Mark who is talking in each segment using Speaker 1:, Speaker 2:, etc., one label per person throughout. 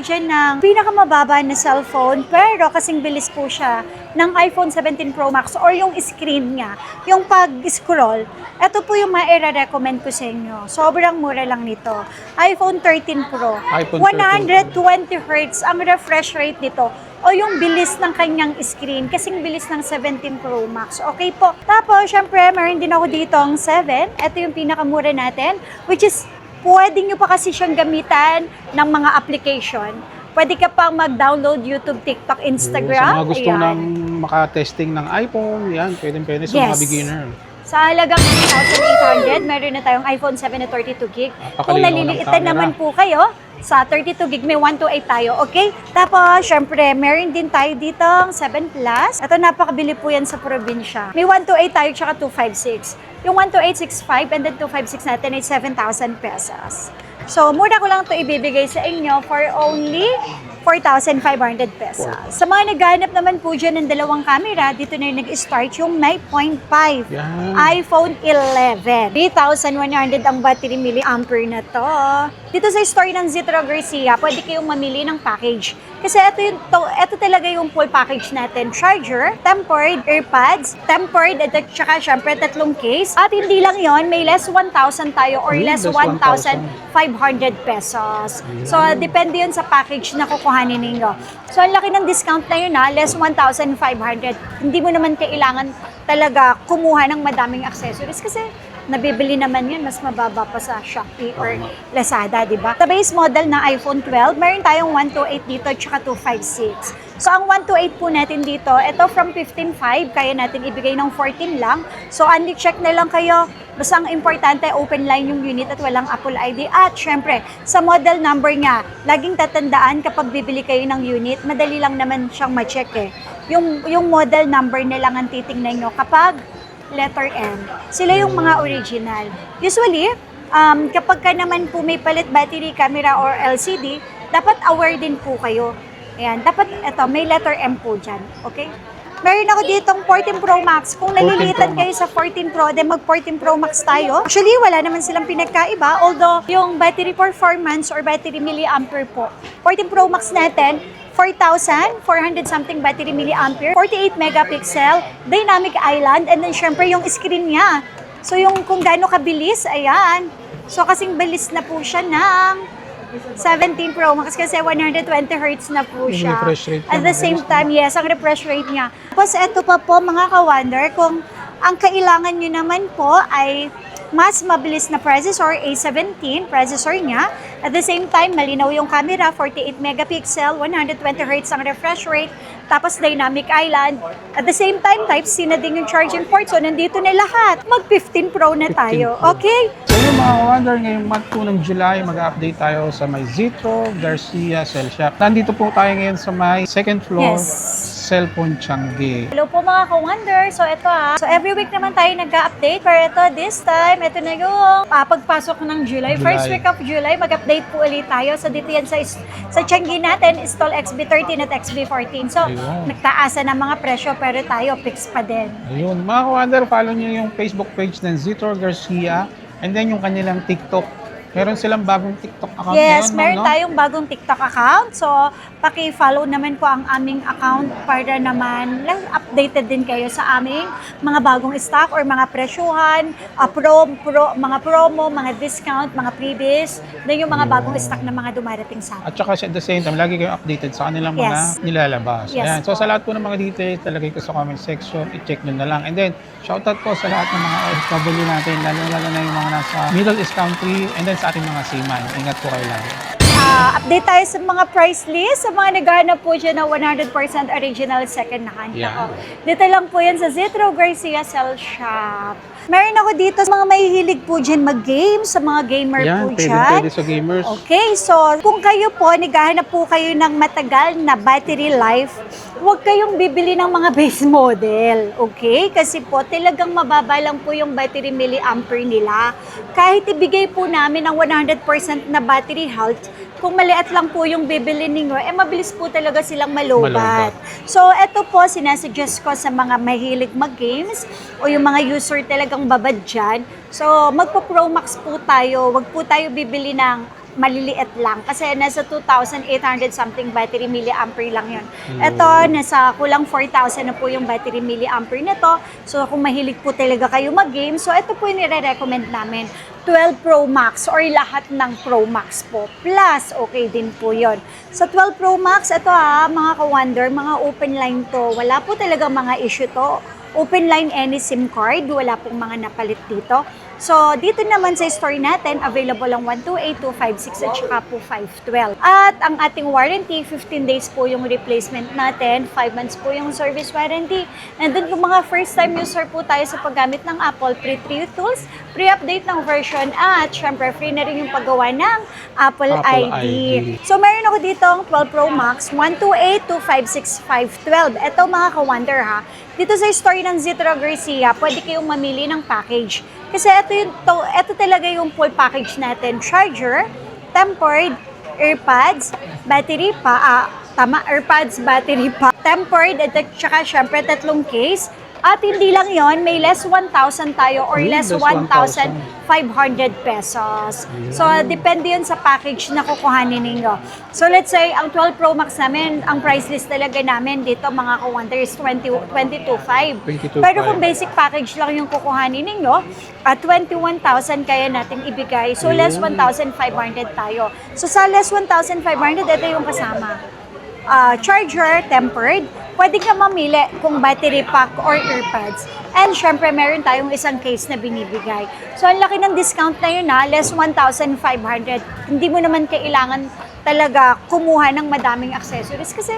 Speaker 1: dyan ng pinakamababa na cellphone, pero kasing bilis po siya ng iPhone 17 Pro Max or yung screen niya, yung pag-scroll. Ito po yung ma-recommend ko sa inyo. Sobrang mura lang nito. iPhone 13 Pro.
Speaker 2: iPhone
Speaker 1: 120 Hz ang refresh rate nito o yung bilis ng kanyang screen, kasing bilis ng 17 Pro Max. Okay po. Tapos, syempre, meron din ako dito ang 7. Ito yung pinakamura natin, which is pwede nyo pa kasi siyang gamitan ng mga application. Pwede ka pang mag-download YouTube, TikTok, Instagram.
Speaker 2: Sa mga gusto nang makatesting ng iPhone, yan, pwede sa mga beginner.
Speaker 1: Sa halagang 3,800, meron na tayong iPhone 7 na 32 gig. Kung naliliitan naman po kayo, sa 32 gig may 128 tayo, okay? Tapos, syempre, meron din tayo dito 7 Plus. Ito, napakabili po yan sa probinsya. May 128 tayo, tsaka 256. Yung 12865 and then 256 natin ay 7,000 pesos. So, muna ko lang ito ibibigay sa inyo for only 4,500 pesos. Sa mga naghahanap naman po dyan ng dalawang camera, dito na yung nag-start yung 9.5 iPhone 11. 3,100 ang battery milliampere na to. Dito sa store ng Zitro Garcia, pwede kayong mamili ng package. Kasi ito talaga yung full package natin. Charger, tempered, earpads, tempered, at saka syempre tatlong case. At hindi lang yon, may less 1,000 tayo or less 1,500 pesos. So, depende yun sa package na kukuhanin ninyo. So, ang laki ng discount na yun less 1,500. Hindi mo naman kailangan talaga kumuha ng madaming accessories kasi nabibili naman yun, mas mababa pa sa Shopee or Lazada, di ba? Sa base model na iPhone 12, meron tayong 128 dito at saka 256. So, ang 128 po natin dito, ito from 15.5, kaya natin ibigay ng 14 lang. So, only check na lang kayo. Basta ang importante, open line yung unit at walang Apple ID. At syempre, sa model number niya, laging tatandaan kapag bibili kayo ng unit, madali lang naman siyang ma-check eh. Yung model number na lang ang titingnan nyo kapag letter N. Sila yung mga original. Usually, kapag ka naman po may palit battery, camera, or LCD, dapat aware din po kayo. Ayan, dapat ito, may letter M po dyan. Okay? Meron ako ditong 14 Pro Max. Kung nalilitan kayo sa 14 Pro, then mag 14 Pro Max tayo. Actually, wala naman silang pinagkaiba. Although, yung battery performance or battery milliampere po. 14 Pro Max natin, 4,400 something battery milliampere, 48 megapixel, dynamic island, and then syempre yung screen niya. So yung kung gaano kabilis, ayan. So kasing bilis na po siya ng 17 Pro Max kasi 120 Hz na po siya. At the same time, yes, ang refresh rate niya. Tapos ito pa po mga ka-wonder, kung ang kailangan nyo naman po ay mas mabilis na processor, A17 processor niya. At the same time, malinaw yung camera, 48 megapixel, 120 Hz ang refresh rate, tapos dynamic island. At the same time, Type-C na din yung charging port. So, nandito na lahat. Mag-15 Pro na tayo. Okay?
Speaker 2: So, yung mga wonder, ngayong month po ng July, mag-update tayo sa may Zitro Garcia Cell Shop. Nandito po tayo ngayon sa may second floor. Cellphone Changi.
Speaker 1: Hello po mga ka-wonder. So ito So every week naman tayo nag-update. Pero ito, this time, ito na yung pagpasok ng July. First week of July, mag-update po ulit tayo. So dito yan sa Changi natin, install XB13 at XB14. So nagtaasan ng mga presyo pero tayo fix pa din.
Speaker 2: Ayun. Mga ka-wonder, follow nyo yung Facebook page ng Zitro Garcia and then yung kanilang TikTok. Meron silang bagong TikTok account
Speaker 1: Yes,
Speaker 2: ngayon,
Speaker 1: meron tayong bagong TikTok account. So, paki-follow naman po ang aming account para naman updated din kayo sa aming mga bagong stock or mga presyuhan, mga promo, mga discount, mga freebies, then yung mga bagong stock na mga dumarating sa atin.
Speaker 2: At saka at the same time, lagi kayong updated sa kanilang mga nilalabas. Ayan. So, sa lahat po ng mga details, talagay ko sa comment section, i-check nyo na lang. And then, shoutout po sa lahat ng mga OFW natin, lalo na yung mga nasa Middle East country, and then sa ating mga seaman. Ingat po kayo lagi.
Speaker 1: Update tayo sa mga price list. Sa mga naghahanap po dyan na 100% original second hand. Dito lang po yan sa Zitro Garcia Cell Shop. Meron ako dito sa mga mahihilig po dyan mag-game, sa mga gamer po dyan.
Speaker 2: Pwede sa gamers.
Speaker 1: Okay, so kung kayo po, naghahanap po kayo ng matagal na battery life, huwag kayong bibili ng mga base model. Okay? Kasi po, talagang mababa lang po yung battery milliampere nila. Kahit ibigay po namin ang 100% na battery health, kung maliit lang po yung bibili ninyo, mabilis po talaga silang malobat. So, eto po, sinasuggest ko sa mga mahilig mag-games o yung mga user talagang babad dyan. So, magpo-Pro Max po tayo. Wag po tayo bibili ng maliliit lang. Kasi nasa 2,800 something battery milliampere lang yun. Ito, nasa kulang 4,000 na po yung battery milliampere nito. So, kung mahilig po talaga kayo mag-game, so ito po yung nire-recommend namin. 12 Pro Max or lahat ng Pro Max po. Plus, okay din po yon. Sa 12 Pro Max, ito mga ka-wonder, mga open line to. Wala po talaga mga issue to. Open line any SIM card, wala pong mga napalit dito. So, dito naman sa store natin, available ang 128, 256 at saka po 512. At ang ating warranty, 15 days po yung replacement natin, 5 months po yung service warranty. Nandun po mga first time user po tayo sa paggamit ng Apple, free tools, pre-update ng version at syempre free na rin yung paggawa ng Apple ID. So, meron ako dito ang 12 Pro Max, 128, 256, 512. Ito mga ka-wonder dito sa store ng Zitro Garcia, pwede kayong mamili ng package. Kasi ito talaga yung full package natin. Charger, tempered, earpads, battery pa, earpads, battery pa, tempered, at saka syempre 3 case. At hindi lang yon, may less 1,000 tayo or less 1,500 pesos. So, depende yun sa package na kukuhanin ninyo. So, let's say, ang 12 Pro Max namin, ang price list talaga namin dito, mga ka-wonder, is 22,500. Pero kung basic package lang yung kukuhanin ninyo, at 21,000 kaya natin ibigay. So, less 1,500 tayo. So, sa less 1,500, ito yung kasama. Charger, tempered, pwede ka mamili kung battery pack or earpads. And syempre, meron tayong isang case na binibigay. So, ang laki ng discount na yun less 1,500. Hindi mo naman kailangan talaga kumuha ng madaming accessories kasi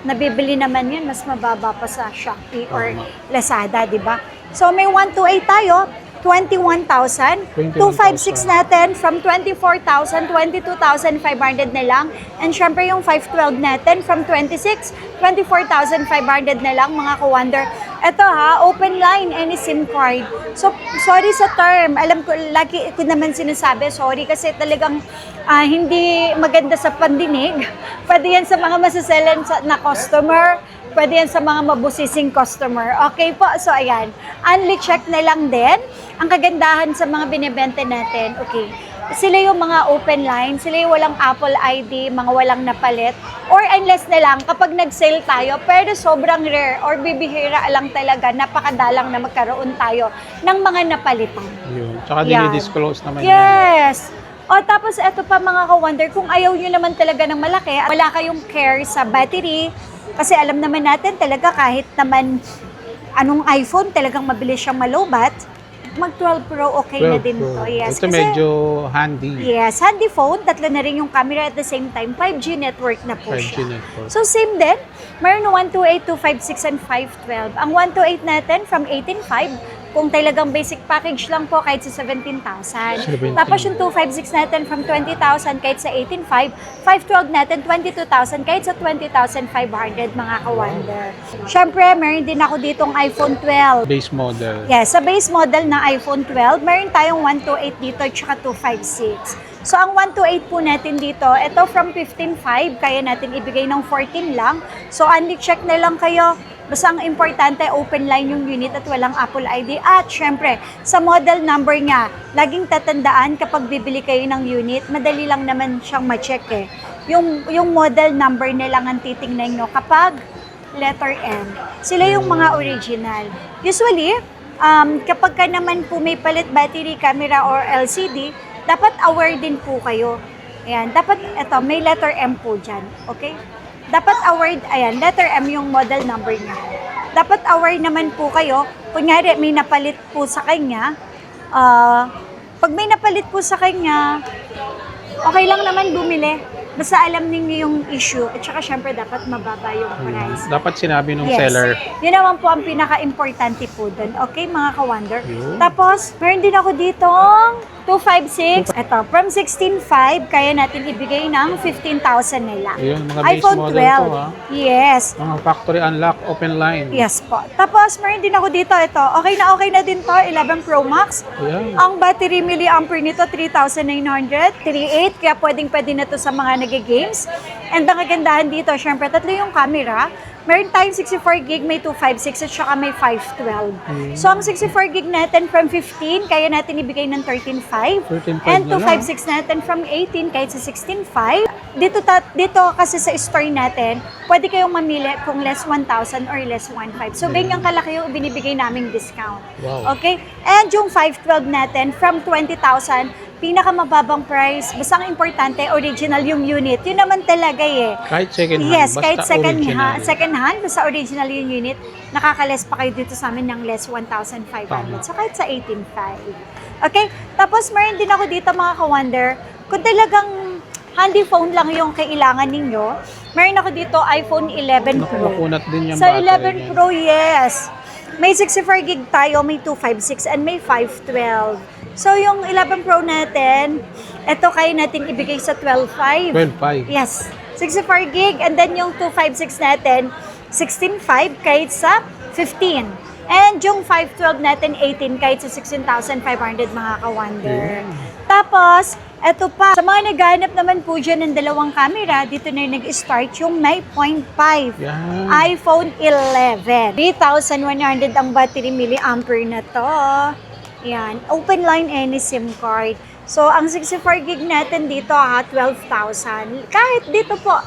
Speaker 1: nabibili naman yun, mas mababa pa sa Shopee or Lazada, di ba? So, may 128 tayo, 21,000. 256 natin from 24,000, 22,500 na lang. And syempre yung 512 natin from 26, 24,500 na lang, mga ka-wonder. Ito open line, any SIM card. So, sorry sa term. Alam ko, lagi ko naman sinasabi, sorry kasi talagang hindi maganda sa pandinig. Pwede yan sa mga masaselan na customer. Pwede yan sa mga mabusising customer. Okay po, so ayan. Only check na lang din. Ang kagandahan sa mga binibenta natin, okay, sila yung mga open line, sila yung walang Apple ID, mga walang napalit, or unless na lang kapag nag-sale tayo, pero sobrang rare or bibihira lang talaga, napakadalang na magkaroon tayo ng mga napalitan.
Speaker 2: Yun. Tsaka dinidisclose naman
Speaker 1: yes. O tapos eto pa mga ka-wonder, kung ayaw nyo naman talaga ng malaki, wala kayong care sa battery, kasi alam naman natin talaga kahit naman anong iPhone, talagang mabilis siyang malobat, mag 12 Pro okay 12 na din
Speaker 2: Pro.
Speaker 1: to. Yes.
Speaker 2: Ito
Speaker 1: kasi,
Speaker 2: medyo handy.
Speaker 1: Yes, handy phone. 3 na rin yung camera at the same time. 5G network na po
Speaker 2: 5G
Speaker 1: siya.
Speaker 2: network.
Speaker 1: So same din. Meron 128, 256, and 512. Ang 128 natin from 18,500. Kung talagang basic package lang po, kahit sa 17,000. Tapos yung 256 natin from 20,000 kahit sa 18,500. 512 natin 22,000 kahit sa 20,500, mga ka-wonder. Syempre, meron din ako ditong iPhone 12.
Speaker 2: Base model.
Speaker 1: Yes, sa base model na iPhone 12, meron tayong 128 dito at saka 256. So, ang 128 po natin dito, ito from 15,500, kaya natin ibigay ng 14 lang. So, only check na lang kayo. Basta ang importante, open line yung unit at walang Apple ID. At syempre, sa model number niya, laging tatandaan kapag bibili kayo ng unit, madali lang naman siyang ma-check Yung model number na lang ang titingnan nyo kapag letter M. Sila yung mga original. Usually, kapag ka naman po may palit battery, camera, or LCD, dapat aware din po kayo. Ayan, dapat ito, may letter M po dyan. Okay? Dapat aware, ayan, letter M yung model number niya. Dapat aware naman po kayo, kunyari may napalit po sa kanya, pag may napalit po sa kanya, okay lang naman bumili. Basta alam ninyo yung issue at saka syempre dapat mababa yung price.
Speaker 2: Dapat sinabi nung seller.
Speaker 1: Yun naman po ang pinaka-importante po dun. Okay, mga ka-wonder? Tapos, meron din ako ditong 256. Ito, from 16,500, kaya natin ibigay ng 15,000 nila.
Speaker 2: Yun, mga base
Speaker 1: iPhone
Speaker 2: model
Speaker 1: 12.
Speaker 2: po,
Speaker 1: Yes.
Speaker 2: Mga factory unlock, open line.
Speaker 1: Yes po. Tapos, meron din ako dito. Ito, okay na din to. 11 Pro Max.
Speaker 2: Ayan.
Speaker 1: Ang battery milliampere nito, 3,900. 3.8, kaya pwede na to sa mga mga nag-games. And ang kagandahan dito, syempre, tatlo yung camera. Meron tayong 64 gig, may 256 at saka may 512. So, ang 64 gig natin from 15, kaya natin ibigay ng 13.5.
Speaker 2: 13.5
Speaker 1: And
Speaker 2: na lang.
Speaker 1: 256 natin from 18, kahit sa 16.5. Dito kasi sa store natin, pwede kayong mamili kung less 1,000 or less 1,500. So, ganyang kalaki yung binibigay naming discount.
Speaker 2: Wow.
Speaker 1: Okay? And yung 512 natin, from 20,000, pinakamababang price. Basta ang importante, original yung unit. Yun naman talaga eh.
Speaker 2: Kahit second hand,
Speaker 1: Yes,
Speaker 2: basta
Speaker 1: kahit
Speaker 2: original.
Speaker 1: second hand, basta original yung unit, nakaka-less pa kayo dito sa amin ng less 1,500.
Speaker 2: Tama.
Speaker 1: So, kahit sa 18,500. Okay? Tapos, meron din ako dito mga ka-wonder, kung talagang handy phone lang yung kailangan ninyo, meron ako dito iPhone 11 Pro.
Speaker 2: Makunat din yung
Speaker 1: Sa
Speaker 2: battery
Speaker 1: 11
Speaker 2: niyan.
Speaker 1: Pro, yes. May 64 gig tayo, may 256, and may 512. So, yung 11 Pro natin, ito kaya natin ibigay sa 12.5.
Speaker 2: 12.5.
Speaker 1: Yes. 64 gig, and then yung 256 natin, 16.5 kahit sa 15. And yung 512 natin, 18 kahit sa 16,500 mga ka-wonder. Tapos, eto pa, sa mga naghahanap naman po dyan ng dalawang camera, dito na yung nag-start yung may 0.5.
Speaker 2: Yan.
Speaker 1: iPhone 11. 3,100 ang battery milliampere na to. Yan. Open line any SIM card. So, ang 64 gig natin dito 12,000. Kahit dito po,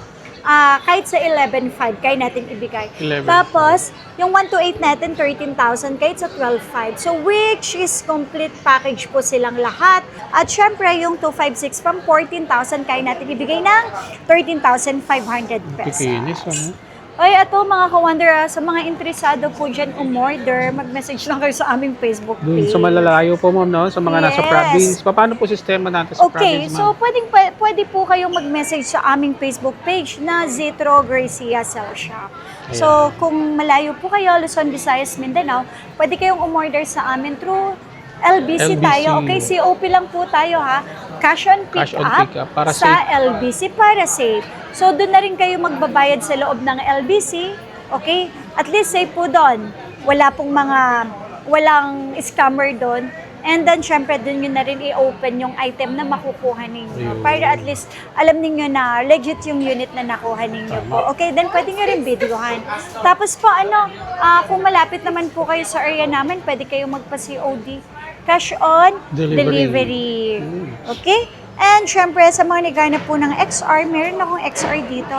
Speaker 1: kahit sa 11.5, kaya natin ibigay.
Speaker 2: 11.5.
Speaker 1: Tapos, yung 128 natin, 13,000, kahit sa 12.5. So, which is complete package po silang lahat. At syempre, yung 256 from 14,000, kaya natin ibigay ng 13,500 pesos.
Speaker 2: Kikinis, ano?
Speaker 1: Ay, ito mga ka-wonder, sa mga interesado po dyan umorder, mag-message lang kayo sa aming Facebook
Speaker 2: Dun
Speaker 1: page.
Speaker 2: sa malalayo po, ma'am, no? Sa mga nasa
Speaker 1: Yes.
Speaker 2: province. Paano po sistema natin sa
Speaker 1: Okay,
Speaker 2: province,
Speaker 1: so
Speaker 2: ma'am?
Speaker 1: pwede po kayong mag-message sa aming Facebook page na Zetro Gracia Cell Shop. So, kung malayo po kayo, Luzon, Visayas, Mindanao, pwede kayong umorder sa amin through LBC tayo. Okay, COP lang po tayo ha. Cash on
Speaker 2: Cash on
Speaker 1: pick-up
Speaker 2: pick-up para
Speaker 1: sa
Speaker 2: safe.
Speaker 1: LBC para safe. So, doon na rin kayo magbabayad sa loob ng LBC. Okay? At least safe po doon. Walang scammer doon. And then, syempre, doon nyo na rin i-open yung item na makukuha ninyo.
Speaker 2: Ayun.
Speaker 1: Para at least, alam ninyo na legit yung unit na nakuha ninyo po. Okay, then pwede nyo rin videohan. Tapos po, kung malapit naman po kayo sa area namin, pwede kayo magpa-COD. Cash on delivery. Okay? And syempre, sa mga naghanap po ng XR, meron akong XR dito.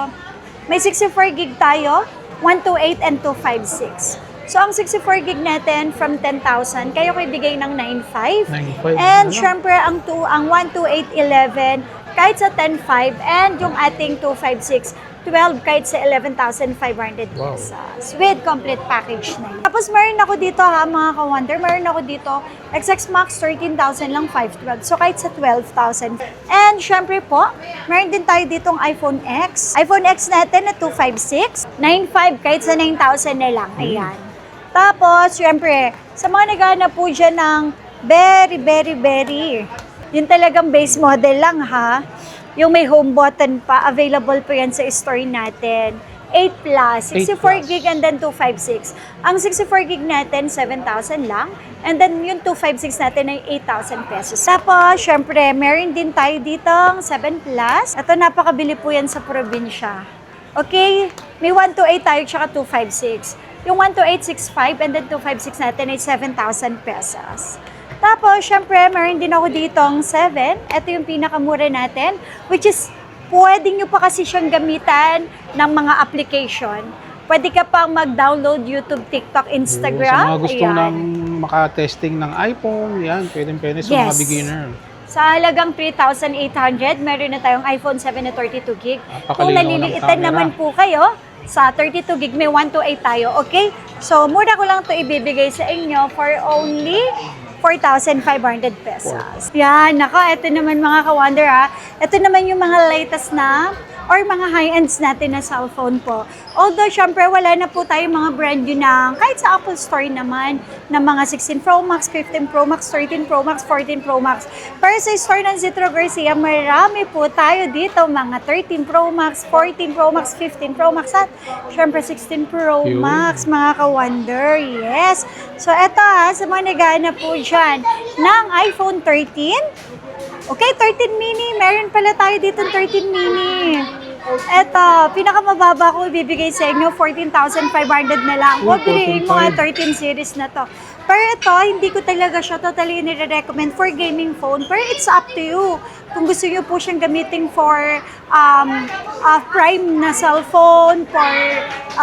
Speaker 1: May 64 gig tayo, 128 and 256. So, ang 64 gig natin from 10,000, kayo ko ibigay ng 9,500.
Speaker 2: 9.5.
Speaker 1: And syempre, ang 12811, kahit sa 10,500, and yung ating 256, 12 kahit sa 11,500
Speaker 2: Wow.
Speaker 1: pesos. With complete package na yun. Tapos meron ako dito ha, mga ka-wonder, meron ako dito, XX Max 13,000 lang, 512. So kahit sa 12,000. And syempre po, meron din tayo ditong iPhone X. iPhone X natin na 256, 9,500 kahit sa 9,000 na lang. Ayan. Tapos, syempre, sa mga naghahanap po dyan ng very, yung talagang base model lang ha, yung may home button pa, available po yan sa store natin. 8 plus, 64
Speaker 2: plus.
Speaker 1: gig and then 256. Ang 64 gig natin, 7,000 lang. And then yung 256 natin ay 8,000 pesos. Tapos, syempre, meron din tayo ditong 7 plus. Ito, napakabili po yan sa probinsya. Okay, may 128 tayo tsaka 256. Yung 12865 and then 256 natin ay 7,000 pesos. Tapos, syempre, meron din ako ditong 7. Ito yung pinakamura natin, which is, pwede nyo pa kasi siyang gamitan ng mga application. Pwede ka pang mag-download YouTube, TikTok, Instagram.
Speaker 2: Sa mga gusto nang maka-testing ng iPhone, yan, pwede sa mga
Speaker 1: Yes.
Speaker 2: beginner.
Speaker 1: Sa halagang 3,800, meron na tayong iPhone 7 na 32 gig. Kung
Speaker 2: Napakalinaw ng
Speaker 1: naliliitan
Speaker 2: camera.
Speaker 1: naman po kayo, sa 32 gig, may 128 tayo, okay? So, mura ko lang to ibibigay sa inyo for only 4,500 pesos. Yan, nako, ito naman mga ka-wonder ha. Ito naman yung mga latest na or mga high-ends natin na cellphone po. Although, syempre, wala na po tayong mga brand new na, kahit sa Apple Store naman, na mga 16 Pro Max, 15 Pro Max, 13 Pro Max, 14 Pro Max. Pero sa store ng Zetro Garcia, marami po tayo dito, mga 13 Pro Max, 14 Pro Max, 15 Pro Max, at syempre 16 Pro
Speaker 2: Yun.
Speaker 1: Max, mga ka-wonder. Yes. So, eto ha, sa mga naghahanap po dyan ng iPhone 13, Okay, 13 mini. Meron pala tayo dito 13 mini. Eto, pinakamababa ko ibibigay sa inyo, 14,500 na lang. Huwag piliin mo nga 13 series na to. Pero ito, hindi ko talaga siya totally nire-recommend for gaming phone. Pero it's up to you. Kung gusto niyo po siyang gamitin for prime na cellphone, for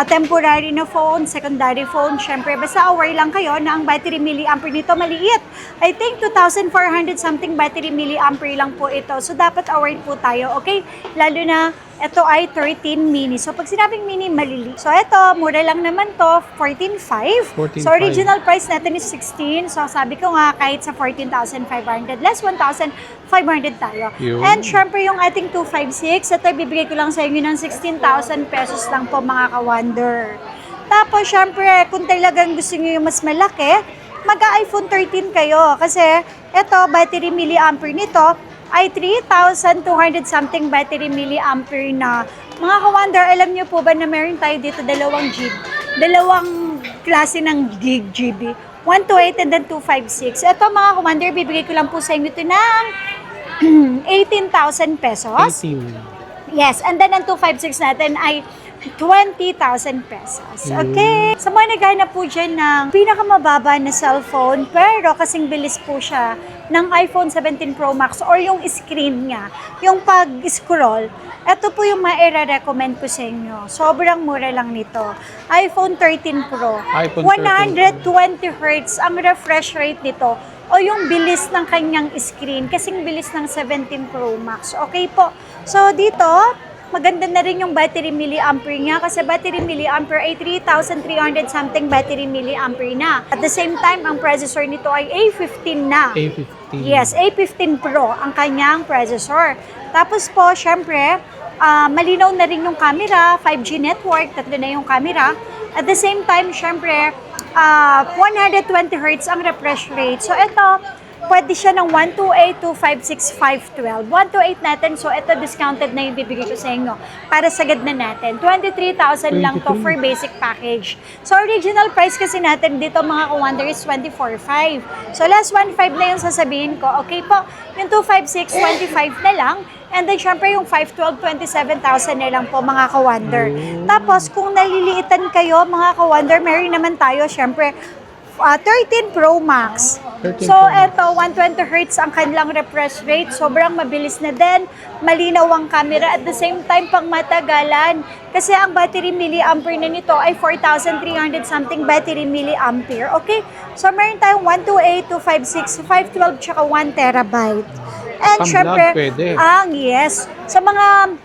Speaker 1: temporary na phone, secondary phone, syempre, basta aware lang kayo na ang battery milliampere nito maliit. I think 2,400 something battery milliampere lang po ito. So, dapat aware po tayo, okay? Lalo na, ito ay 13 mini. So, pag sinabing mini, malili. So, ito, mura lang naman to, 14,500.
Speaker 2: 14,500.
Speaker 1: So, original price natin is 16. So, sabi ko nga, kahit sa 14,500, less 1,500 tayo.
Speaker 2: Yun.
Speaker 1: And syempre, yung ating 256, ito, bibigay ko lang sa inyo ng 16,000 pesos lang po, mga ka-wonder. Tapos, syempre, kung talagang gusto nyo yung mas malaki, mag-iPhone 13 kayo. Kasi, ito, battery milliampere nito, ay 3,200 something battery milliampere na. Mga ka-wonder, alam niyo po ba na meron tayo dito dalawang klase ng GB. 128 and then 256. Ito mga ka-wonder, bibigay ko lang po sa inyo ito ng 18,000 pesos.
Speaker 2: 18.
Speaker 1: Yes, and then ang 256 natin ay 20,000 pesos. Okay? Sa mga naghanap po dyan ng pinakamababa na cellphone, pero kasing bilis po siya ng iPhone 17 Pro Max or yung screen niya, yung pag-scroll, ito po yung ma-recommend ko sa inyo. Sobrang mura lang nito. iPhone 13 Pro.
Speaker 2: iPhone
Speaker 1: 120 Hz ang refresh rate nito o yung bilis ng kanyang screen, kasing bilis ng 17 Pro Max. Okay po. So dito, maganda na rin yung battery milliampere niya kasi battery milliampere ay 3,300 something battery milliampere na. At the same time, ang processor nito ay A15 na.
Speaker 2: A15.
Speaker 1: Yes, A15 Pro ang kanyang processor. Tapos po, syempre, malinaw na rin yung camera, 5G network, tatlo na yung camera. At the same time, syempre, 120 Hz ang refresh rate. So ito, pwede siya ng 128, 256, 512. 128 natin, so ito discounted na yung bibigay ko sa inyo. Para sagad na natin. 23,000 lang to for basic package. So original price kasi natin dito mga ka-wonder is 24,500. So last 1,500 na yung sasabihin ko. Okay po, yung 256, 25 na lang. And then, syempre, yung 512, 27,000 na lang po, mga ka-wonder. Tapos, kung naliliitan kayo, mga ka-wonder, meron naman tayo, syempre, 13 Pro Max.
Speaker 2: 13
Speaker 1: So,
Speaker 2: Pro Max.
Speaker 1: eto, 120 Hz ang kanilang refresh rate. Sobrang mabilis na din. Malinaw ang camera. At the same time, pang matagalan. Kasi ang battery milliampere na nito ay 4,300 something battery milliampere. Okay? So, meron tayong 128, 256, 512, tsaka 1 terabyte. And
Speaker 2: Pang-vlog
Speaker 1: syempre,
Speaker 2: pwede.
Speaker 1: yes. Sa mga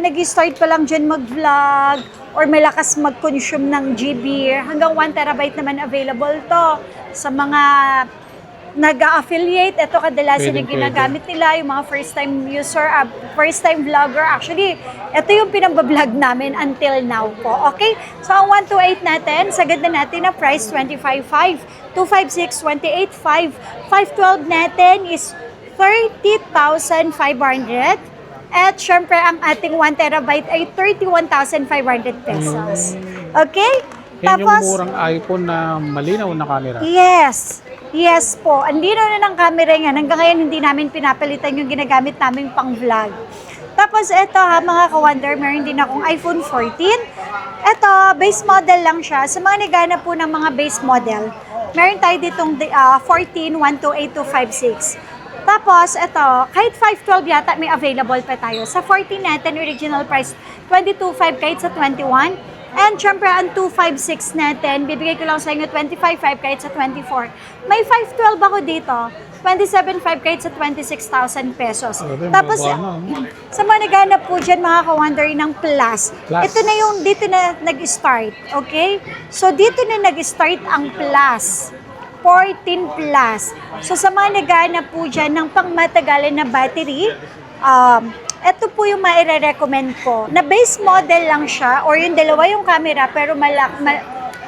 Speaker 1: nag-start pa lang dyan mag-vlog or malakas mag-consume ng GB, hanggang 1 terabyte naman available to. Sa mga nag-affiliate, ito kadalasan
Speaker 2: Pwede,
Speaker 1: na ginagamit nila, yung mga first-time user, first-time vlogger. Actually, ito yung pinambablog namin until now po. Okay? So, ang 128 natin, sagad na natin na price, 25,500. 256, 28,500. 512 natin is 30,500. At syempre, ang ating 1 terabyte ay 31,500 pesos. Okay?
Speaker 2: Yan yung murang iPhone na malinaw na camera.
Speaker 1: Yes. Yes po. Andino na ng camera yan. Hanggang ngayon, hindi namin pinapalitan yung ginagamit namin pang vlog. Tapos, ito ha, mga ka-wonder, meron din akong iPhone 14. Ito, base model lang siya. Sa mga naghanap po ng mga base model, meron tayo ditong 14, 128, 256. Tapos, ito, kahit 512 yata may available pa tayo. Sa 14 natin, original price, 22,500 kahit sa 21. And syempre, ang 256 natin, bibigay ko lang sa inyo 25,500 kahit sa 24. May 512 ako dito, 27,500 kahit sa 26,000 pesos. Tapos, sa mga naghanap po dyan, mga ka-wonder ng Plus, ito na yung dito na nag-start, okay? So, dito na nag-start ang Plus. 14 Plus. So, sa mga naghanap po dyan ng pangmatagalan na battery, ito po yung maire-recommend ko. Na base model lang siya, or yung dalawa yung camera, pero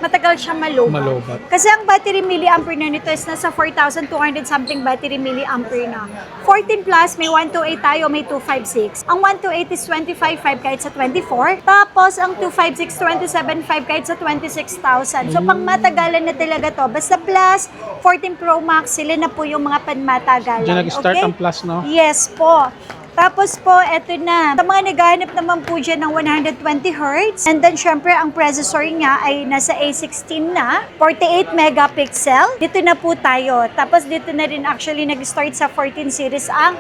Speaker 1: matagal siya malobat.
Speaker 2: Malobat.
Speaker 1: Kasi ang battery milliampere na nito is nasa 4,200 something battery milliampere na. 14 plus, may 128 tayo, may 256. Ang 128 is 25,500 kahit sa 24. Tapos ang 256, 27,500 kahit sa 26,000. So pang matagalan na talaga to. Basta plus, 14 Pro Max, sila na po yung mga panmatagalan.
Speaker 2: Diyan nag-start
Speaker 1: okay?
Speaker 2: ang plus, no?
Speaker 1: Yes po. Tapos po, eto na. Sa mga naghahanap naman po dyan ng 120 Hz. And then, syempre, ang processor niya ay nasa A16 na. 48 megapixel. Dito na po tayo. Tapos, dito na rin actually nag-start sa 14 series ang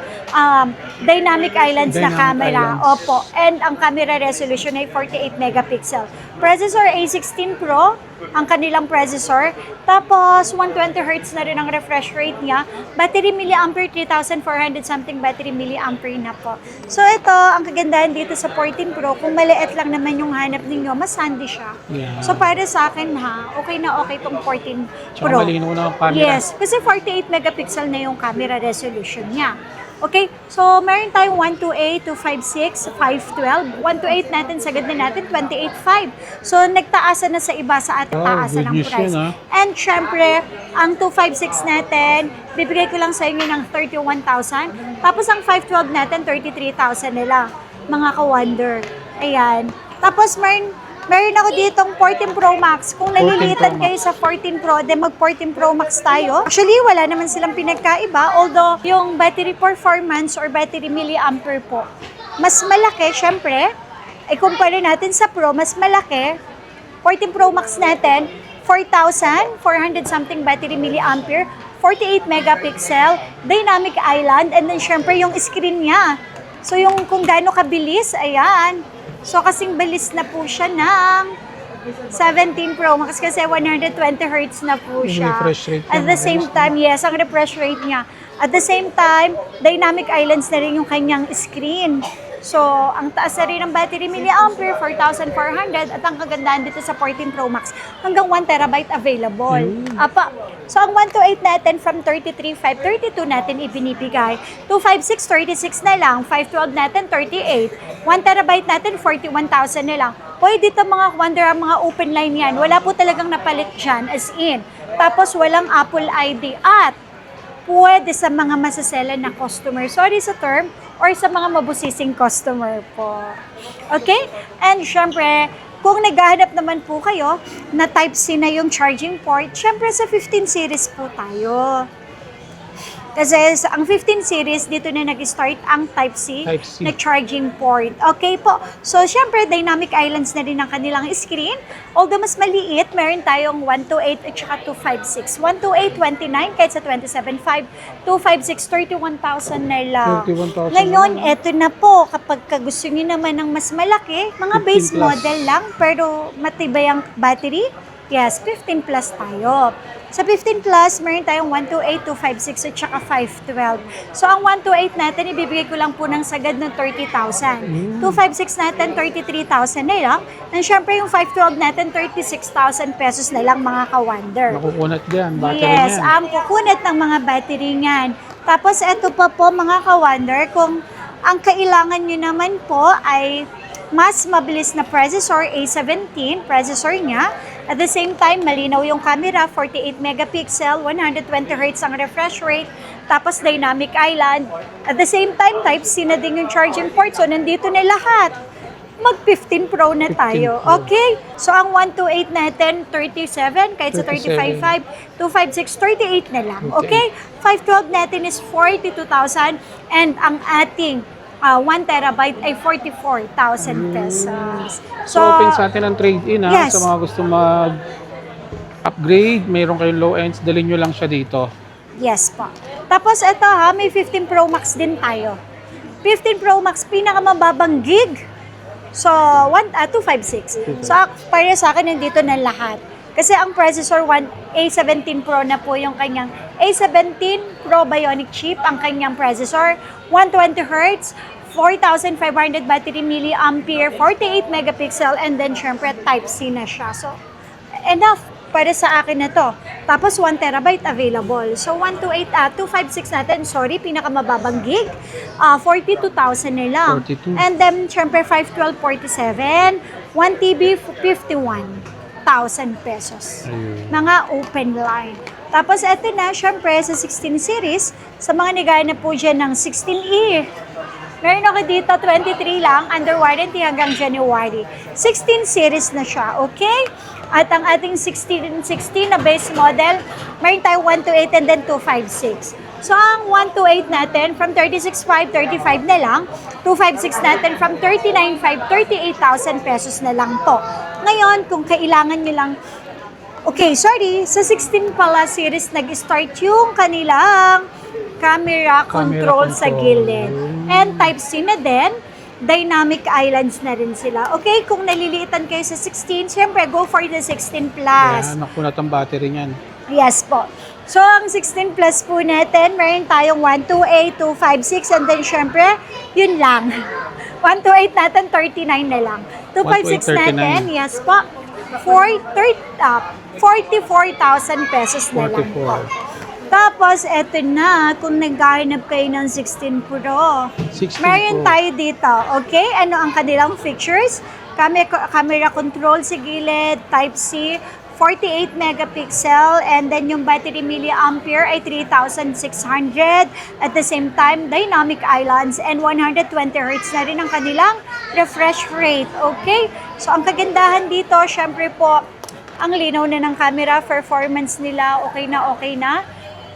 Speaker 1: Dynamic Islands na camera.
Speaker 2: Islands.
Speaker 1: Opo. And ang camera resolution ay 48 megapixel. Processor A16 Pro, ang kanilang processor. Tapos, 120 Hz na rin ang refresh rate niya. Battery milliampere, 3,400 something battery milliampere na po. So, ito, ang kagandahan dito sa 14 Pro, kung maliit lang naman yung hanap ninyo, mas handy siya.
Speaker 2: Yeah.
Speaker 1: So, para sa akin okay na okay itong 14
Speaker 2: Tsaka
Speaker 1: Pro.
Speaker 2: malinaw na ang camera.
Speaker 1: Yes, kasi 48 megapixel na yung camera resolution niya. Okay, so meron tayong 128, 256, 512. 128 natin, sagad na natin, 28.5. So, nagtaasan na sa iba sa ating taasan ng
Speaker 2: good news
Speaker 1: price.
Speaker 2: yun,
Speaker 1: And syempre, ang 256 natin, bibigay ko lang sa inyo ng 31,000. Tapos ang 512 natin, 33,000 nila. Mga ka-wonder. Ayan. Tapos meron ako ditong 14 Pro Max. Kung
Speaker 2: 14
Speaker 1: nalilitan
Speaker 2: Pro
Speaker 1: kayo sa 14 Pro, then mag 14 Pro Max tayo. Actually, wala naman silang pinagkaiba. Although, yung battery performance or battery milliampere po, mas malaki, syempre. Kumpara natin sa Pro, mas malaki. 14 Pro Max natin, 4,400 something battery milliampere, 48 megapixel, dynamic island, and then syempre yung screen niya. So yung kung gaano kabilis, ayan. So kasing bilis na po siya ng 17 Pro Max kasi 120 Hz na po
Speaker 2: Yung
Speaker 1: siya.
Speaker 2: refresh rate
Speaker 1: At
Speaker 2: niya,
Speaker 1: the same time, yes, ang refresh rate niya. At the same time, dynamic islands na rin yung kanyang screen. So, ang taas na rin ng battery milliampere, 4,400. At ang kagandahan dito sa 14 Pro Max, hanggang 1 terabyte available. Apa. So, ang 128 natin from 33,500, 32 natin ibinibigay. 256, 36 na lang. 512 natin, 38. 1 terabyte natin, 41,000 na lang. Pwede dito mga wonder, mga open line yan. Wala po talagang napalit dyan, as in. Tapos, walang Apple ID. At, pwede sa mga masaselan na customer. Sorry sa term, or sa mga mabusising customer po. Okay? And syempre, kung naghahanap naman po kayo na Type-C na yung charging port, syempre sa 15 series po tayo. Kasi ang 15 series, dito na nag-start ang Type-C na charging port. Okay po. So, syempre, dynamic islands na rin ang kanilang screen. Although mas maliit, meron tayong 128 at saka 256. 128, 29 kahit sa 27.5. 256, 31,000 na lang.
Speaker 2: 31,000
Speaker 1: Ngayon,
Speaker 2: na lang.
Speaker 1: eto na po. Kapag gusto nyo naman ng mas malaki, mga
Speaker 2: 15
Speaker 1: base
Speaker 2: plus.
Speaker 1: model lang, pero matibay ang battery, yes, 15 plus tayo. Sa 15 plus, meron tayong 128, 256 at saka 512. So, ang 128 natin, ibibigay ko lang po ng sagad ng 30,000. 256 natin, 33,000 na lang. And syempre, yung 512 natin, 36,000 pesos na lang, mga ka-wonder.
Speaker 2: Makukunat dyan, battery
Speaker 1: Yes,
Speaker 2: niyan.
Speaker 1: ang kukunat ng mga battery niyan. Tapos, eto pa po, mga ka-wonder, kung ang kailangan nyo naman po ay mas mabilis na processor, A17, processor niya. At the same time, malinaw yung camera, 48 megapixel, 120 Hz ang refresh rate, tapos dynamic island. At the same time, Type-C na din yung charging port. So, nandito na lahat. Mag-15 Pro na
Speaker 2: 15
Speaker 1: tayo.
Speaker 2: Pro.
Speaker 1: Okay? So, ang 128 natin, 37, kahit sa 35.5, 256, 38 na lang. Okay? 512 natin is 42,000, and ang ating 1 terabyte ay 44,000 pesos.
Speaker 2: So, open sa atin ang trade-in, ha?
Speaker 1: Yes.
Speaker 2: Sa mga gusto mag-upgrade, mayroon kayong low ends, dalhin nyo lang siya dito.
Speaker 1: Yes po. Tapos ito ha, may 15 Pro Max din tayo. 15 Pro Max, pinakamababang gig. So, 256. So, para sa akin, nandito na lahat. Kasi ang processor, A17 Pro na po yung kanyang A17 Pro Bionic chip, ang kanyang processor. 120 Hz, 4,500 battery milliampere, 48 megapixel, and then syempre Type-C na siya. So, enough para sa akin na to. Tapos 1 terabyte available. So 256 natin, sorry, pinakamababang gig. 42,000 na lang.
Speaker 2: 42.
Speaker 1: And then syempre 512, 47, 1 TB, 51. pesos.
Speaker 2: Ayun.
Speaker 1: Mga open line. Tapos eto na, syempre sa 16 series, sa mga nagaya na po dyan ng 16E, meron ako dito 23 lang, under warranty hanggang January. 16 series na siya, okay? At ang ating 16 na base model, meron tayo 128 and then 256. So ang 128 natin, from 36,500, 35 na lang. 256 natin, from 39,500, 38,000 pesos na lang to. Ngayon, kung kailangan nyo lang, okay, sorry, sa 16 pala series nag-start yung kanilang camera control sa gilid. And Type-C na din, dynamic islands na rin sila. Okay, kung naliliitan kayo sa 16, syempre go for the 16 Plus.
Speaker 2: Ayan, nakunat ang battery niyan.
Speaker 1: Yes po. So, ang 16 Plus po natin, meron tayong 128, 256, and then syempre, yun lang. 128 natin, 39 na lang. 256 natin, yes po, 44,000 pesos na lang po.
Speaker 2: 44.
Speaker 1: Tapos, eto na, kung naghahanap kayo ng 16 Pro,
Speaker 2: 16
Speaker 1: meron
Speaker 2: Pro.
Speaker 1: tayo dito, okay? Ano ang kanilang features? Camera control sa gilid, Type-C, 48 megapixel, and then yung battery milliampere ay 3,600. At the same time, dynamic islands and 120 Hz na rin ang kanilang refresh rate, okay? So, ang kagandahan dito, syempre po, ang linaw na ng camera, performance nila, okay na.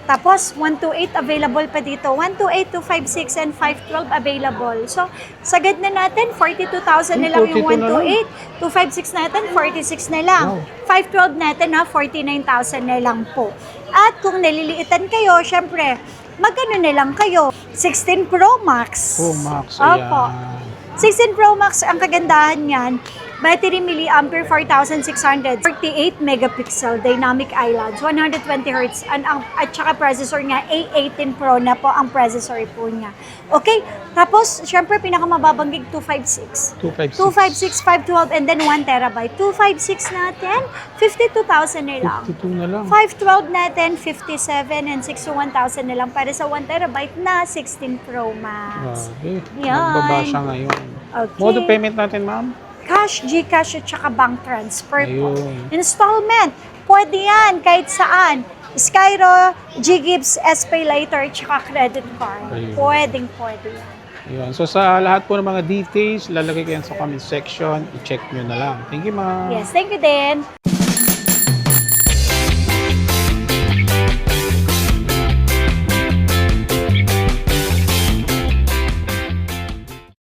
Speaker 1: Tapos, 128 available pa dito. 128, 256, and 512 available. So, sagad na natin, 42,000 na lang yung 128. 256 natin, 46 na lang.
Speaker 2: Wow.
Speaker 1: 512 natin, 49,000 na lang po. At kung naliliitan kayo, syempre, magkano na lang kayo? 16 Pro Max.
Speaker 2: Pro Max,
Speaker 1: Opo.
Speaker 2: ayan.
Speaker 1: 16 Pro Max, ang kagandahan niyan, battery milliampere 4,600, 48 megapixel, dynamic islands, 120 Hz, at saka processor niya, A18 Pro na po ang processor po niya. Okay? Tapos, syempre, pinakamababanggig 256.
Speaker 2: 256.
Speaker 1: 256, 512, and then 1 terabyte. 256 natin, 52,000 na lang.
Speaker 2: 52 na lang.
Speaker 1: 512 natin, 57, and 61,000 na lang para sa 1 terabyte na 16 Pro Max.
Speaker 2: Grabe.
Speaker 1: Yan.
Speaker 2: Nagbaba siya ngayon.
Speaker 1: Okay.
Speaker 2: Mode of payment natin, ma'am?
Speaker 1: Cash, Gcash, at saka bank transfer po.
Speaker 2: Ayun.
Speaker 1: Installment, pwede yan kahit saan. Skyro, Ggives, SPay Later, at saka credit card.
Speaker 2: Ayun.
Speaker 1: Pwede yan.
Speaker 2: Ayan. So sa lahat po ng mga details, lalagay ko yan sa comment section. I-check nyo na lang. Thank you, ma'am.
Speaker 1: Yes, thank you din.